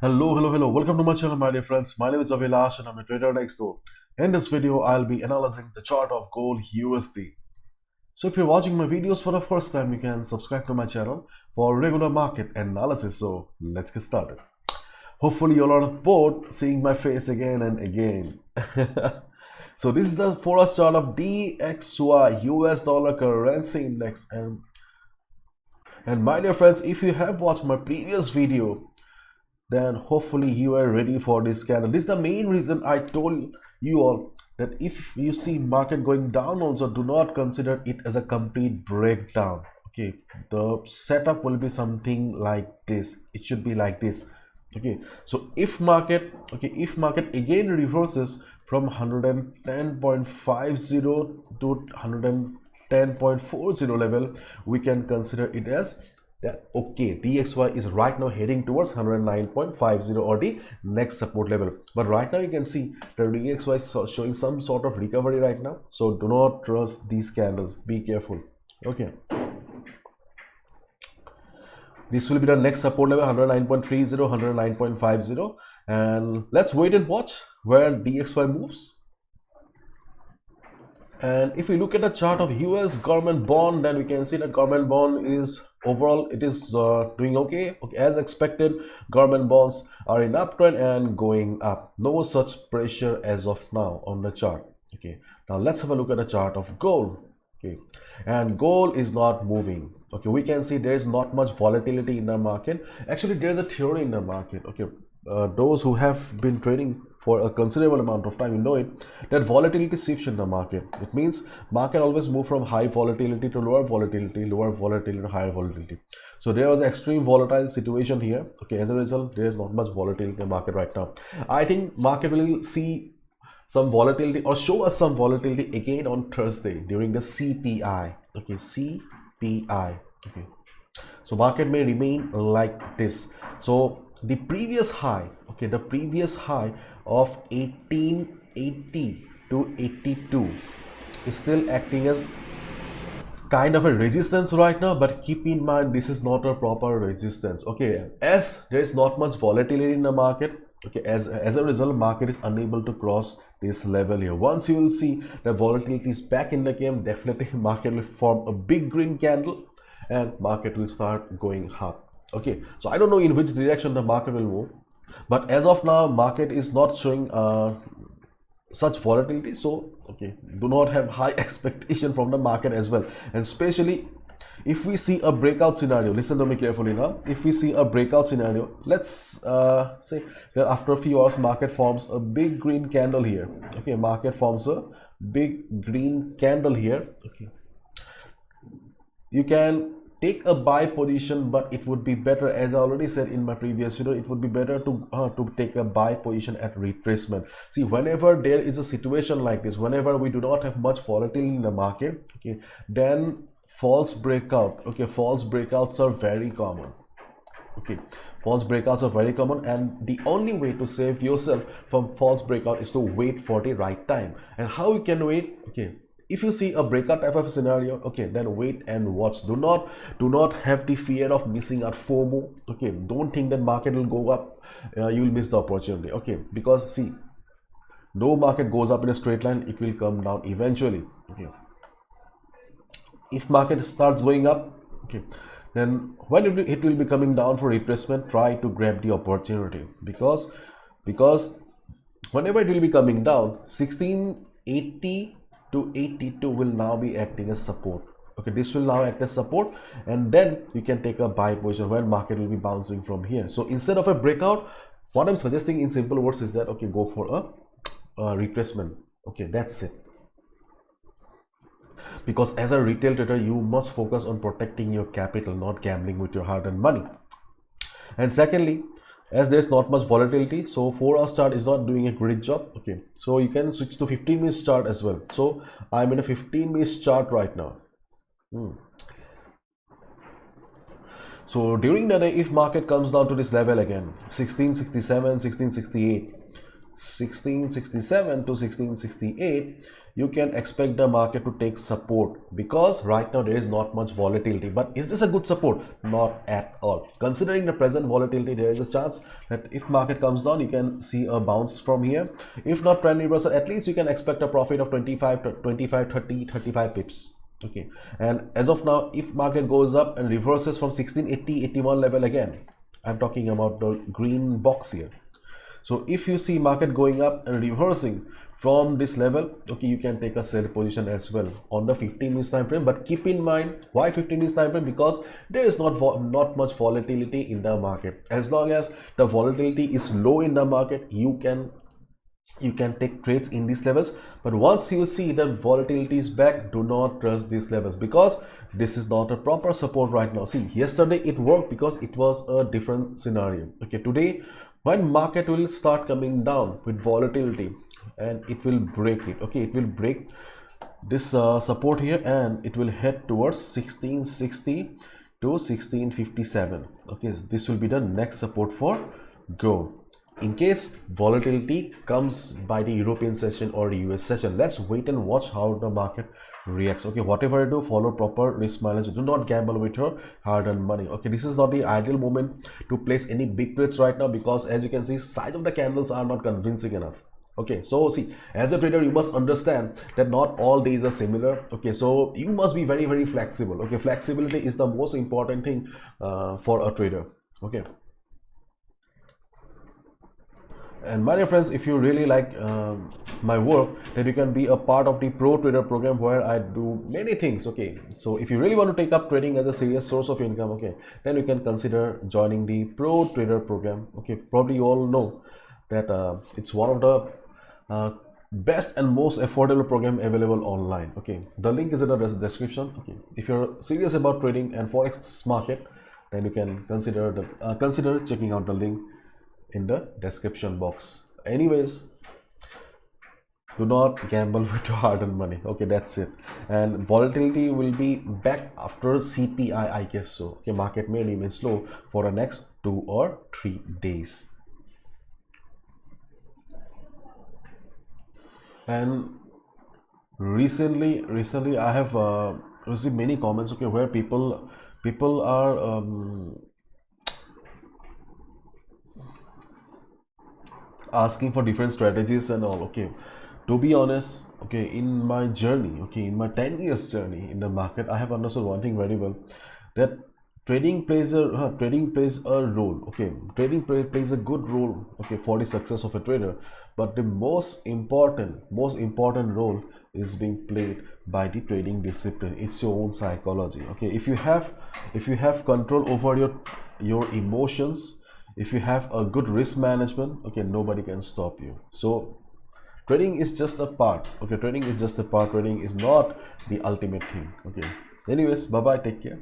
Hello. Welcome to my channel, my dear friends. My name is Avilash and I'm a trader next door. In this video, I'll be analyzing the chart of gold USD. So if you're watching my videos for the first time, you can subscribe to my channel for regular market analysis. So let's get started. Hopefully you're not bored seeing my face again and again. So this is the Forex chart of DXY US dollar currency index. And my dear friends, if you have watched my previous video, then hopefully you are ready for this candle. This is the main reason I told you all that if you see market going down also, do not consider it as a complete breakdown. Okay, the setup will be something like this. It should be like this. Okay, so if market again reverses from 110.50 to 110.40 level, we can consider it as that okay, DXY is right now heading towards 109.50 or the next support level. But right now you can see the DXY is showing some sort of recovery right now, so do not trust these candles, be careful. Okay, this will be the next support level, 109.30, 109.50, and let's wait and watch where DXY moves. And if we look at the chart of US government bond, then we can see that government bond is overall it is doing okay. As expected, government bonds are in uptrend and going up. No such pressure as of now on the chart. Okay, now let's have a look at the chart of gold. Okay, and gold is not moving. Okay, we can see there is not much volatility in the market. Actually, there is a theory in the market. Okay, those who have been trading for a considerable amount of time, you know it, that volatility shifts in the market. It means market always move from high volatility to lower volatility to higher volatility. So there was an extreme volatile situation here. Okay, as a result, there is not much volatility in the market right now. I think market will see some volatility or show us some volatility again on Thursday during the CPI. Okay, CPI. Okay, so market may remain like this. So the previous high, okay, the previous high of 1880 to 82 is still acting as kind of a resistance right now, but keep in mind this is not a proper resistance. Okay, as there is not much volatility in the market, okay, as a result market is unable to cross this level here. Once you will see the volatility is back in the game, definitely market will form a big green candle and market will start going up. Okay, so I don't know in which direction the market will move, but as of now market is not showing such volatility. So okay, do not have high expectation from the market as well. And especially if we see a breakout scenario, listen to me carefully now. If we see a breakout scenario, let's say that after a few hours market forms a big green candle here. Okay, market forms a big green candle here. Okay, you can take a buy position, but it would be better, as I already said in my previous video, it would be better to take a buy position at retracement. See, whenever there is a situation like this, whenever we do not have much volatility in the market, okay, then false breakout, okay, false breakouts are very common. Okay, false breakouts are very common, and the only way to save yourself from false breakout is to wait for the right time. And how you can wait? Okay, if you see a breakout type of scenario, okay, then wait and watch. Do not have the fear of missing out, FOMO. Okay, don't think that market will go up, you will miss the opportunity. Okay, because see, no market goes up in a straight line, it will come down eventually. Okay, if market starts going up, okay, then when it will be coming down for retracement, try to grab the opportunity, because whenever it will be coming down, 1680 to 82 will now be acting as support. Okay, this will now act as support, and then you can take a buy position when market will be bouncing from here. So instead of a breakout, what I'm suggesting in simple words is that, okay, go for a retracement. Okay, that's it. Because as a retail trader, you must focus on protecting your capital, not gambling with your hard-earned money. And secondly, as there's not much volatility, so 4-hour chart is not doing a great job. Okay, so you can switch to 15 minutes chart as well. So I'm in a 15 minutes chart right now. So during the day, if market comes down to this level again, 1667, 1668, 1667 to 1668, you can expect the market to take support, because right now there is not much volatility. But is this a good support? Not at all. Considering the present volatility, there is a chance that if market comes down, you can see a bounce from here. If not trend reversal, at least you can expect a profit of 25 to 25, 30, 35 pips. Okay, and as of now, if market goes up and reverses from 1680, 81 level again, I'm talking about the green box here. So if you see market going up and reversing from this level, okay, you can take a sell position as well on the 15 minutes time frame. But keep in mind, why 15 minutes time frame? Because there is not much volatility in the market. As long as the volatility is low in the market, you can take trades in these levels. But once you see the volatility is back, do not trust these levels, because this is not a proper support right now. See, yesterday it worked because it was a different scenario. Okay, today when market will start coming down with volatility, and it will break it. Okay, it will break this support here, and it will head towards 1660 to 1657. Okay, so this will be the next support for gold. In case volatility comes by the European session or US session, let's wait and watch how the market reacts. Okay, whatever you do, follow proper risk management. Do not gamble with your hard-earned money. Okay, this is not the ideal moment to place any big trades right now, because as you can see, size of the candles are not convincing enough. Okay, so see, as a trader, you must understand that not all days are similar. Okay, so you must be very, very flexible. Okay, flexibility is the most important thing for a trader. Okay. And my dear friends, if you really like my work, then you can be a part of the Pro Trader program, where I do many things. Okay, so if you really want to take up trading as a serious source of income, okay, then you can consider joining the Pro Trader program. Okay, probably you all know that it's one of the best and most affordable program available online. Okay, the link is in the description. Okay, if you're serious about trading and forex market, then you can consider checking out the link in the description box. Anyways, do not gamble with your hard-earned money. Okay, that's it. And volatility will be back after CPI, I guess so. Okay, market may remain slow for the next 2 or 3 days. And recently I have received many comments, okay, where people are asking for different strategies and all. Okay, to be honest, okay, in my journey, okay, in my 10 years journey in the market, I have understood one thing very well, that trading plays a role. Okay, trading plays a good role, okay, for the success of a trader. But the most important role is being played by the trading discipline. It's your own psychology. Okay, if you have control over your emotions, if you have a good risk management, okay, nobody can stop you. So trading is just a part. Okay, trading is just a part. Trading is not the ultimate thing. Okay, anyways, bye bye, take care.